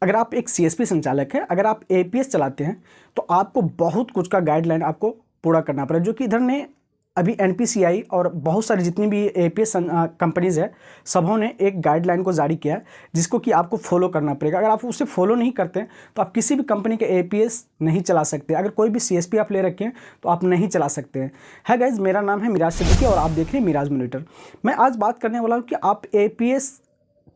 अगर आप एक सीएसपी संचालक हैं, अगर आप एपीएस चलाते हैं तो आपको बहुत कुछ का गाइडलाइन आपको पूरा करना पड़ेगा, जो कि इधर ने अभी एनपीसीआई और बहुत सारी जितनी भी एपीएस कंपनीज़ है सबों ने एक गाइडलाइन को जारी किया है जिसको कि आपको फॉलो करना पड़ेगा। अगर आप उसे फॉलो नहीं करते हैं तो आप किसी भी कंपनी के एपीएस नहीं चला सकते। अगर कोई भी सीएसपी आप ले रखे हैं तो आप नहीं चला सकते हैं। है गाइज, मेरा नाम है मिराज सिद्दीकी और आप देख रहे हैं मिराज मॉनिटर। मैं आज बात करने वाला हूँ कि आप एपीएस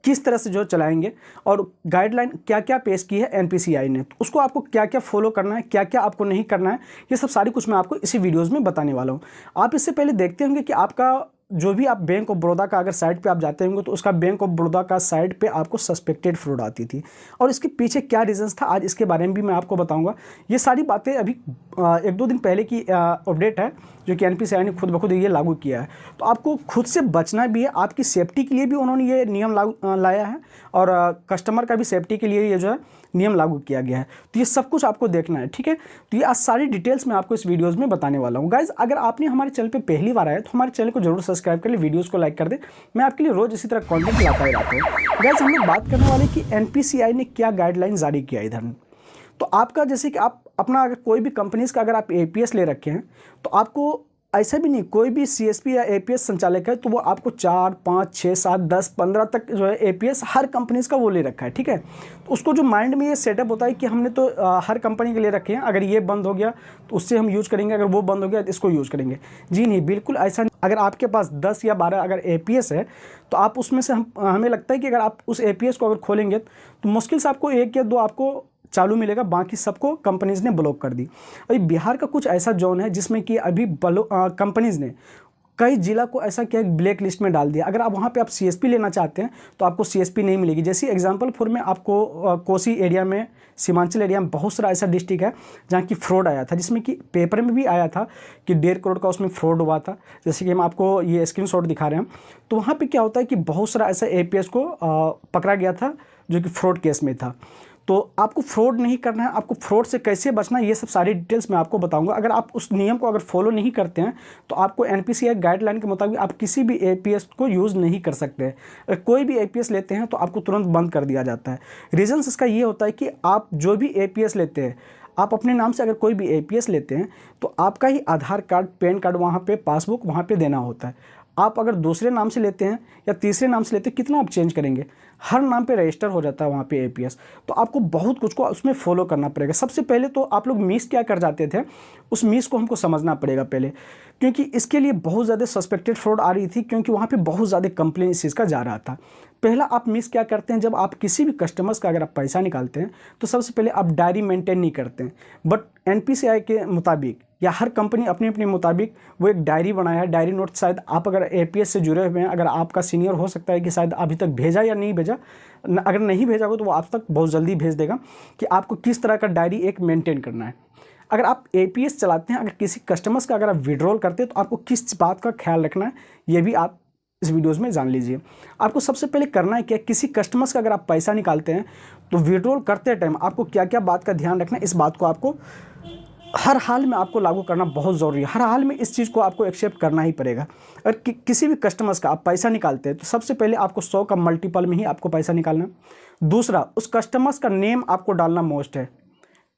किस तरह से जो चलाएंगे और गाइडलाइन क्या क्या पेश की है एनपीसीआई ने, तो उसको आपको क्या क्या फॉलो करना है, क्या क्या आपको नहीं करना है, ये सब सारी कुछ मैं आपको इसी वीडियोस में बताने वाला हूँ। आप इससे पहले देखते होंगे कि आपका जो भी आप बैंक ऑफ बड़ौदा का अगर साइट पे आप जाते होंगे तो उसका बैंक ऑफ बड़ौदा का साइट पे आपको सस्पेक्टेड फ्रॉड आती थी और इसके पीछे क्या रीजंस था, आज इसके बारे में भी मैं आपको बताऊंगा। ये सारी बातें अभी 1-2 दिन पहले की अपडेट है जो कि एनपीसीआई ने खुद ब खुद ये लागू किया है। तो आपको खुद से बचना भी है, आपकी सेफ्टी के लिए भी उन्होंने ये नियम लाया है और कस्टमर का भी सेफ्टी के लिए ये जो है नियम लागू किया गया है। तो ये सब कुछ आपको देखना है, ठीक है। तो ये आज सारी डिटेल्स मैं आपको इस वीडियोज़ में बताने वाला हूँ। गाइज, अगर आपने हमारे चैनल पे पहली बार आया तो हमारे चैनल को जरूर सब्सक्राइब कर ले, वीडियोज़ को लाइक कर दे। मैं आपके लिए रोज़ इसी तरह कॉन्टेंट लाता ही रहता हूँ। गाइज, हम लोग बात करने वाले कि एनपीसीआई ने क्या गाइडलाइन जारी किया इधर। तो आपका जैसे कि आप अपना अगर कोई भी कंपनीज़ का अगर आप एपीएस ले रखे हैं तो आपको ऐसा भी नहीं, कोई भी सीएसपी या एपीएस संचालक है तो वो आपको 4, 5, 6, 7, 10, 15 तक जो है एपीएस हर कंपनीज़ का वो ले रखा है, ठीक है। तो उसको जो माइंड में ये सेटअप होता है कि हमने तो हर कंपनी के ले रखे हैं, अगर ये बंद हो गया तो उससे हम यूज़ करेंगे, अगर वो बंद हो गया तो इसको यूज़ करेंगे। जी नहीं, बिल्कुल ऐसा नहीं। अगर आपके पास 10 या 12 अगर एपीएस है तो आप उसमें से हमें लगता है कि अगर आप उस एपीएस को अगर खोलेंगे तो मुश्किल से आपको 1 या 2 आपको चालू मिलेगा, बाकी सबको कंपनीज़ ने ब्लॉक कर दी। अभी बिहार का कुछ ऐसा जोन है जिसमें कि अभी कंपनीज़ ने कई जिला को ऐसा किया ब्लैक लिस्ट में डाल दिया। अगर आप वहाँ पे आप सीएसपी लेना चाहते हैं तो आपको सीएसपी नहीं मिलेगी। जैसे एग्जाम्पल में आपको कोसी एरिया में, सीमांचल एरिया में बहुत सारा ऐसा डिस्ट्रिक्ट है जहाँ की फ्रॉड आया था, जिसमें कि पेपर में भी आया था कि 1.5 करोड़ का उसमें फ्रॉड हुआ था। जैसे कि हम आपको ये स्क्रीनशॉट दिखा रहे हैं। तो वहाँ पर क्या होता है कि बहुत सारा ऐसा एपीएस को पकड़ा गया था जो कि फ्रॉड केस में था। तो आपको फ्रॉड नहीं करना है, आपको फ्रॉड से कैसे बचना है, ये सब सारी डिटेल्स मैं आपको बताऊंगा। अगर आप उस नियम को अगर फॉलो नहीं करते हैं तो आपको एनपीसीआई गाइडलाइन के मुताबिक आप किसी भी एपीएस को यूज़ नहीं कर सकते हैं। अगर कोई भी एपीएस लेते हैं तो आपको तुरंत बंद कर दिया जाता है। रीज़न्स इसका ये होता है कि आप जो भी एपीएस लेते हैं, आप अपने नाम से अगर कोई भी एपीएस लेते हैं तो आपका ही आधार कार्ड, पैन कार्ड, वहाँ पे पासबुक वहाँ पे देना होता है। आप अगर दूसरे नाम से लेते हैं या तीसरे नाम से लेते हैं, कितना आप चेंज करेंगे, हर नाम पे रजिस्टर हो जाता है वहाँ पे एपीएस। तो आपको बहुत कुछ को उसमें फॉलो करना पड़ेगा। सबसे पहले तो आप लोग मिस क्या कर जाते थे, उस मिस को हमको समझना पड़ेगा पहले, क्योंकि इसके लिए बहुत ज़्यादा सस्पेक्टेड फ्रॉड आ रही थी, क्योंकि वहाँ पे बहुत ज़्यादा कंप्लेन इस चीज़ का जा रहा था। पहला आप मिस क्या करते हैं, जब आप किसी भी कस्टमर्स का अगर आप पैसा निकालते हैं तो सबसे पहले आप डायरी मेंटेन नहीं करते हैं। बट एनपीसीआई के मुताबिक या हर कंपनी अपने अपने मुताबिक वो एक डायरी बनाया है, डायरी नोट। शायद आप अगर एपीएस से जुड़े हुए हैं, अगर आपका सीनियर हो सकता है कि शायद अभी तक भेजा या नहीं भेजा, अगर नहीं भेजा हो तो वो आप तक बहुत जल्दी भेज देगा कि आपको किस तरह का डायरी एक मेंटेन करना है। अगर आप एपीएस चलाते हैं, अगर किसी कस्टमर्स का अगर आप विड्रॉल करते हैं तो आपको किस बात का ख्याल रखना है, ये भी आप इस वीडियोज़ में जान लीजिए। आपको सबसे पहले करना है क्या, किसी कस्टमर्स का अगर आप पैसा निकालते हैं तो विड्रॉल करते टाइम आपको क्या क्या बात का ध्यान रखना है, इस बात को आपको हर हाल में आपको लागू करना बहुत ज़रूरी है। हर हाल में इस चीज़ को आपको एक्सेप्ट करना ही पड़ेगा। अगर किसी भी कस्टमर्स का आप पैसा निकालते हैं तो सबसे पहले आपको 100 का मल्टीपल में ही आपको पैसा निकालना है। दूसरा, उस कस्टमर्स का नेम आपको डालना मोस्ट है।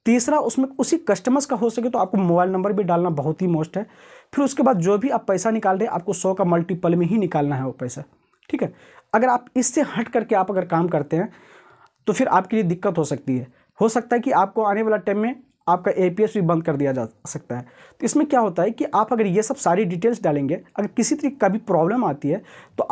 तीसरा, उसमें उसी कस्टमर्स का हो सके तो आपको मोबाइल नंबर भी डालना बहुत ही मोस्ट है। फिर उसके बाद जो भी आप पैसा निकाल रहे हैं आपको 100 का मल्टीपल में ही निकालना है वो पैसा, ठीक है। अगर आप इससे हट करके आप अगर काम करते हैं तो फिर आपके लिए दिक्कत हो सकती है। हो सकता है कि आपको आने वाला टाइम में आपका एपीएस भी बंद कर दिया जा सकता है। तो इसमें क्या होता है कि आप अगर ये सब सारी डिटेल्स डालेंगे, अगर किसी तरीके का भी प्रॉब्लम आती है तो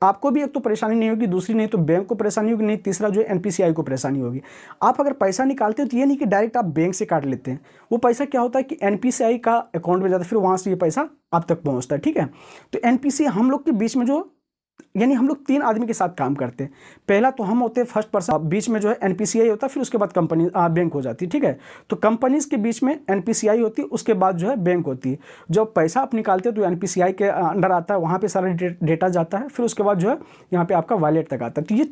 आपको भी एक तो परेशानी नहीं होगी, दूसरी नहीं तो बैंक को परेशानी होगी, नहीं तीसरा जो है एनपीसीआई को परेशानी होगी। आप अगर पैसा निकालते हैं तो ये नहीं कि डायरेक्ट आप बैंक से काट लेते हैं। वो पैसा क्या होता है कि एनपीसीआई का अकाउंट में जाता है, फिर वहाँ से ये पैसा आप तक पहुँचता है, ठीक है। तो एनपीसीआई हम लोग के बीच में जो, यानी हम लोग 3 आदमी के साथ काम करते हैं। पहला तो हम होते हैं फर्स्ट पर्सन, बीच में जो है एनपीसीआई होता है, फिर उसके बाद कंपनी बैंक हो जाती है, ठीक है। तो कंपनीज के बीच में एनपीसीआई होती है, उसके बाद जो है बैंक होती है। जब पैसा आप निकालते हैं तो एनपीसीआई के अंडर आता है, वहाँ पे सारा डेटा जाता है, फिर उसके बाद जो है यहाँ पे आपका वॉलेट तक आता है। तो ये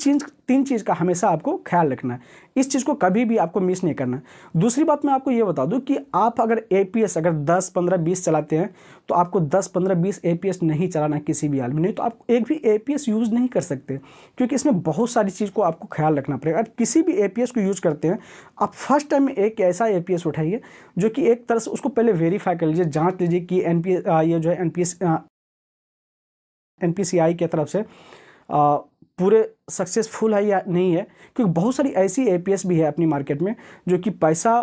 3 चीज़ का हमेशा आपको ख्याल रखना है, इस चीज़ को कभी भी आपको मिस नहीं करना। दूसरी बात मैं आपको ये बता दूँ कि आप अगर एपीएस अगर 10, 15, 20 चलाते हैं तो आपको 10, 15, 20 एपीएस नहीं चलाना किसी भी हाल में। नहीं तो आप एक भी एपीएस यूज़ नहीं कर सकते, क्योंकि इसमें बहुत सारी चीज़ को आपको ख्याल रखना पड़ेगा। अगर किसी भी एपीएस को यूज़ करते हैं, आप फर्स्ट टाइम एक ऐसा एपीएस उठाइए जो कि एक तरह से उसको पहले वेरीफाई कर लीजिए, जांच लीजिए कि ये जो है एनपीसीआई की तरफ से पूरे सक्सेसफुल है या नहीं है। क्योंकि बहुत सारी ऐसी एपीएस भी है अपनी मार्केट में जो कि पैसा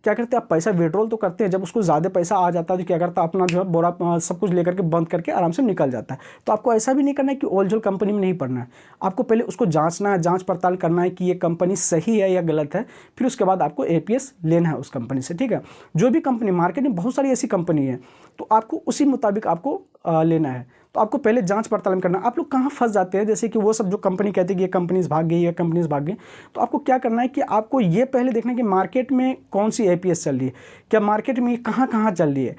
क्या करते हैं, आप पैसा विड्रॉल तो करते हैं, जब उसको ज़्यादा पैसा आ जाता है तो क्या करता है, अपना जो है बोरा सब कुछ लेकर के बंद करके आराम से निकल जाता है। तो आपको ऐसा भी नहीं करना है कि ओलझोल कंपनी में नहीं पड़ना है, आपको पहले उसको जांचना है, जांच पड़ताल करना है कि ये कंपनी सही है या गलत है, फिर उसके बाद आपको एपीएस लेना है उस कंपनी से, ठीक है। जो भी कंपनी, मार्केट में बहुत सारी ऐसी कंपनी है, तो आपको उसी मुताबिक आपको लेना है। तो आपको पहले जांच पड़ताल करना। आप लोग कहाँ फंस जाते हैं, जैसे कि वो सब जो कंपनी कहती है कि ये कंपनीज भाग गई, ये कंपनीज भाग गई, तो आपको क्या करना है कि आपको ये पहले देखना है कि मार्केट में कौन सी एपीएस चल रही है, क्या मार्केट में ये कहाँ कहाँ चल रही है।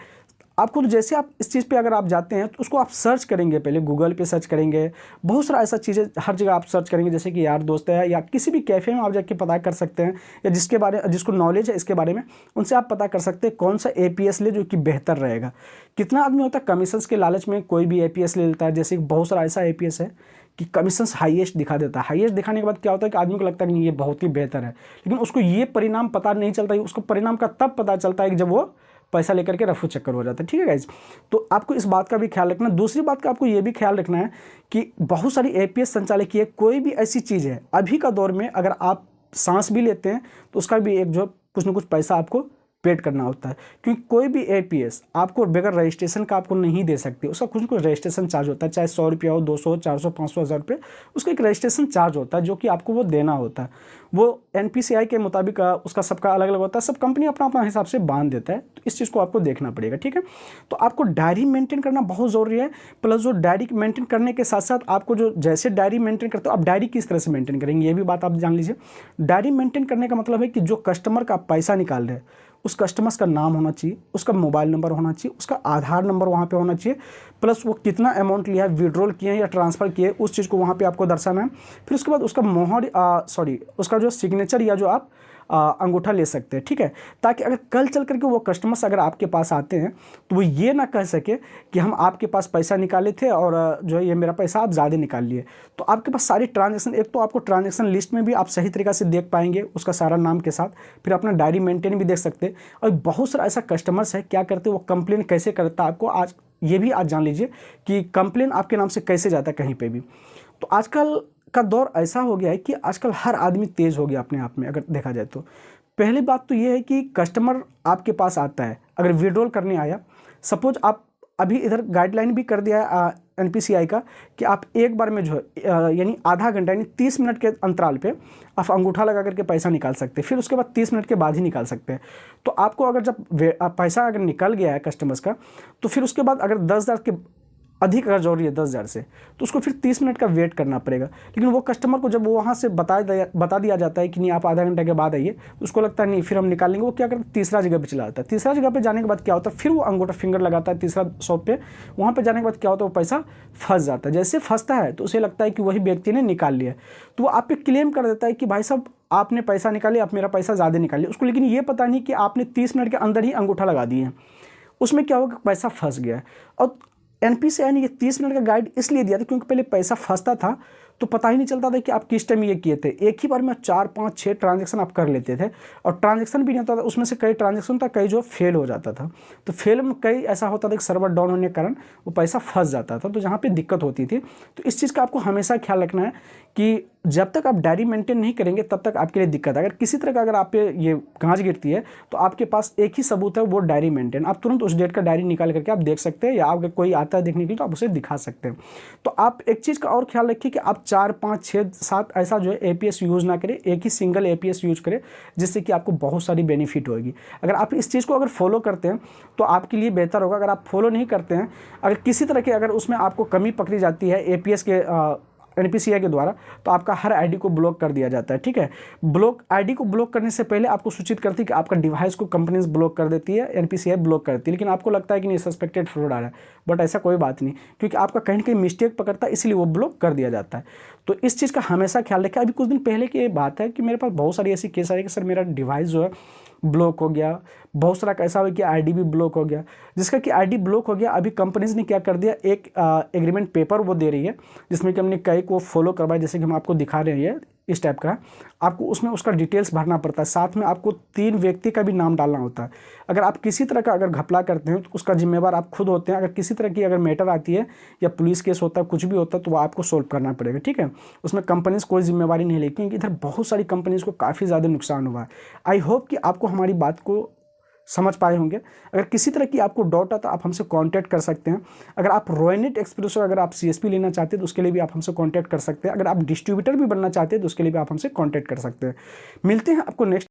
आपको तो जैसे आप इस चीज़ पे अगर आप जाते हैं तो उसको आप सर्च करेंगे, पहले गूगल पे सर्च करेंगे, बहुत सारा ऐसा चीज़ें हर जगह आप सर्च करेंगे, जैसे कि यार दोस्त है या किसी भी कैफ़े में आप जाके पता कर सकते हैं, या जिसको नॉलेज है इसके बारे में, उनसे आप पता कर सकते हैं कौन सा एपीएस ले जो कि बेहतर रहेगा। कितना आदमी होता है कमीशंस के लालच में कोई भी एपीएस ले लेता है, जैसे बहुत सारा ऐसा एपीएस है कि कमीशंस हाईएस्ट दिखा देता है। हाईएस्ट दिखाने के बाद क्या होता है कि आदमी को लगता है कि ये बहुत ही बेहतर है, लेकिन उसको ये परिणाम पता नहीं चलता है, उसको परिणाम का तब पता चलता है कि जब वो पैसा लेकर के रफू चक्कर हो जाता है, ठीक है गाइज। तो आपको इस बात का भी ख्याल रखना है। दूसरी बात का आपको ये भी ख्याल रखना है कि बहुत सारी एपीएस संचालक है, कोई भी ऐसी चीज़ है अभी का दौर में, अगर आप सांस भी लेते हैं तो उसका भी एक जो कुछ ना कुछ पैसा आपको पेड करना होता है, क्योंकि कोई भी एपीएस आपको बगैर रजिस्ट्रेशन का आपको नहीं दे सकती, उसका कुछ ना कुछ रजिस्ट्रेशन चार्ज होता है, चाहे 100 रुपया हो, 200, 400, 500, 1000 रुपये, उसका एक रजिस्ट्रेशन चार्ज होता है जो कि आपको वो देना होता है। वो एनपीसीआई के मुताबिक उसका सबका अलग अलग होता है, सब कंपनी अपना अपना हिसाब से बांध देता है, तो इस चीज़ को आपको देखना पड़ेगा, ठीक है। तो आपको डायरी मेंटेन करना बहुत ज़रूरी है, प्लस जो डायरी मेंटेन करने के साथ साथ आपको जो जैसे डायरी मेंटेन करते हो, आप डायरी किस तरह से मेंटेन करेंगे ये भी बात आप जान लीजिए। डायरी मेंटेन करने का मतलब है कि जो कस्टमर का आप पैसा निकाल रहे हैं उस कस्टमर्स का नाम होना चाहिए, उसका मोबाइल नंबर होना चाहिए, उसका आधार नंबर वहाँ पे होना चाहिए, प्लस वो कितना अमाउंट लिया है, विड्रॉल किए या ट्रांसफ़र किए, उस चीज़ को वहाँ पे आपको दर्शाना है। फिर उसके बाद उसका उसका जो सिग्नेचर या जो आप अंगूठा ले सकते हैं, ठीक है, ताकि अगर कल चल करके वो कस्टमर्स अगर आपके पास आते हैं तो वो ये ना कह सके कि हम आपके पास पैसा निकाले थे और जो है ये मेरा पैसा आप ज़्यादा निकाल लिए। तो आपके पास सारी ट्रांजैक्शन, एक तो आपको ट्रांजैक्शन लिस्ट में भी आप सही तरीक़ा से देख पाएंगे उसका सारा नाम के साथ, फिर अपना डायरी मेंटेन भी देख सकते हैं। और बहुत सारा ऐसा कस्टमर्स है क्या करते हैं, वो कंप्लेन कैसे करता है, आपको आज ये भी आज जान लीजिए कि कंप्लेन आपके नाम से कैसे जाता है कहीं पे भी। तो आजकल का दौर ऐसा हो गया है कि आजकल हर आदमी तेज़ हो गया अपने आप में, अगर देखा जाए तो। पहली बात तो ये है कि कस्टमर आपके पास आता है, अगर विड्रॉल करने आया, सपोज आप अभी इधर गाइडलाइन भी कर दिया है एनपीसीआई का कि आप एक बार में जो है यानी आधा घंटा यानी 30 मिनट के अंतराल पे आप अंगूठा लगा करके पैसा निकाल सकते हैं, फिर उसके बाद 30 मिनट के बाद ही निकाल सकते हैं। तो आपको अगर जब पैसा अगर निकल गया है कस्टमर्स का, तो फिर उसके बाद अगर 10,000 के अधिक अगर जरूरी है 10,000 से, तो उसको फिर 30 मिनट का वेट करना पड़ेगा। लेकिन वो कस्टमर को जब वो वहाँ से बता दिया जाता है कि नहीं आप आधा घंटे के बाद आइए, तो उसको लगता है नहीं फिर हम निकाल लेंगे, वो क्या करता है तीसरा जगह पे चला जाता है। तीसरा जगह पे जाने के बाद क्या होता है, फिर वो अंगूठा फिंगर लगाता है तीसरा शॉप पे, वहाँ पे जाने के बाद क्या होता है वो पैसा फंस जाता है। जैसे फंसता है तो उसे लगता है कि वही व्यक्ति ने निकाल लिया, तो वो आप पे क्लेम कर देता है कि भाई साहब आपने पैसा निकाले, आप मेरा पैसा ज़्यादा निकालिए। उसको लेकिन ये पता नहीं कि आपने 30 मिनट के अंदर ही अंगूठा लगा दिए हैं, उसमें क्या होगा पैसा फंस गया है। और एनपीसीआई ने ये 30 मिनट का गाइड इसलिए दिया था क्योंकि पहले पैसा फंसता था तो पता ही नहीं चलता था कि आप किस टाइम ये किए थे। एक ही बार में 4, 5, 6 ट्रांजैक्शन आप कर लेते थे, और ट्रांजैक्शन भी नहीं होता था, उसमें से कई ट्रांजैक्शन था कई जो फेल हो जाता था। तो फेल में कई ऐसा होता था कि सर्वर डाउन होने के कारण वो पैसा फंस जाता था, तो जहाँ पे दिक्कत होती थी। तो इस चीज़ का आपको हमेशा ख्याल रखना है कि जब तक आप डायरी मेंटेन नहीं करेंगे तब तक आपके लिए दिक्कत है। अगर किसी तरह का अगर आप पे ये गांज गिरती है तो आपके पास एक ही सबूत है, वो डायरी मेंटेन। आप तुरंत उस डेट का डायरी निकाल करके आप देख सकते हैं, या अगर कोई आता है देखने के लिए तो आप उसे दिखा सकते हैं। तो आप एक चीज़ का और ख्याल रखिए कि आप 4, 5, 6, 7 ऐसा जो है एपीएस यूज़ ना करें, एक ही सिंगल एपीएस यूज़ करें, जिससे कि आपको बहुत सारी बेनिफिट होगी। अगर आप इस चीज़ को अगर फॉलो करते हैं तो आपके लिए बेहतर होगा। अगर आप फॉलो नहीं करते हैं, अगर किसी तरह के अगर उसमें आपको कमी पकड़ी जाती है एपीएस के एनपीसीआई के द्वारा, तो आपका हर आईडी को ब्लॉक कर दिया जाता है, ठीक है। आईडी को ब्लॉक करने से पहले आपको सूचित करती है कि आपका डिवाइस को कंपनीज ब्लॉक कर देती है, एनपीसीआई ब्लॉक करती है, लेकिन आपको लगता है कि नहीं सस्पेक्टेड फ्रॉड आ रहा है, बट ऐसा कोई बात नहीं, क्योंकि आपका कहीं ना कहीं मिस्टेक पकड़ता है, इसलिए वो ब्लॉक कर दिया जाता है। तो इस चीज़ का हमेशा ख्याल रखें। अभी कुछ दिन पहले की बात है कि मेरे पास बहुत सारी ऐसी केस आई कि सर मेरा डिवाइस जो है ब्लॉक हो गया, बहुत सारा कैसा हुआ कि आईडी भी ब्लॉक हो गया। जिसका कि आईडी ब्लॉक हो गया, अभी कंपनीज ने क्या कर दिया, एक एग्रीमेंट पेपर वो दे रही है जिसमें कि हमने कई को फॉलो करवाया, जैसे कि हम आपको दिखा रहे हैं, इस टाइप का आपको उसमें उसका डिटेल्स भरना पड़ता है, साथ में आपको 3 व्यक्ति का भी नाम डालना होता है। अगर आप किसी तरह का अगर घपला करते हैं तो उसका जिम्मेवार आप खुद होते हैं। अगर किसी तरह की अगर मैटर आती है या पुलिस केस होता है, कुछ भी होता है, तो वो आपको सोल्व करना पड़ेगा, ठीक है। उसमें कंपनीज कोई जिम्मेवारी नहीं लेती, क्योंकि इधर बहुत सारी कंपनीज को काफ़ी ज़्यादा नुकसान हुआ है। आई होप कि आपको हमारी बात को समझ पाए होंगे। अगर किसी तरह की आपको डाउट है तो आप हमसे कांटेक्ट कर सकते हैं। अगर आप रॉयनेट एक्सप्रेस अगर आप सीएसपी लेना चाहते हैं तो उसके लिए भी आप हमसे कांटेक्ट कर सकते हैं। अगर आप डिस्ट्रीब्यूटर भी बनना चाहते हैं तो उसके लिए भी आप हमसे कांटेक्ट कर सकते हैं। मिलते हैं आपको नेक्स्ट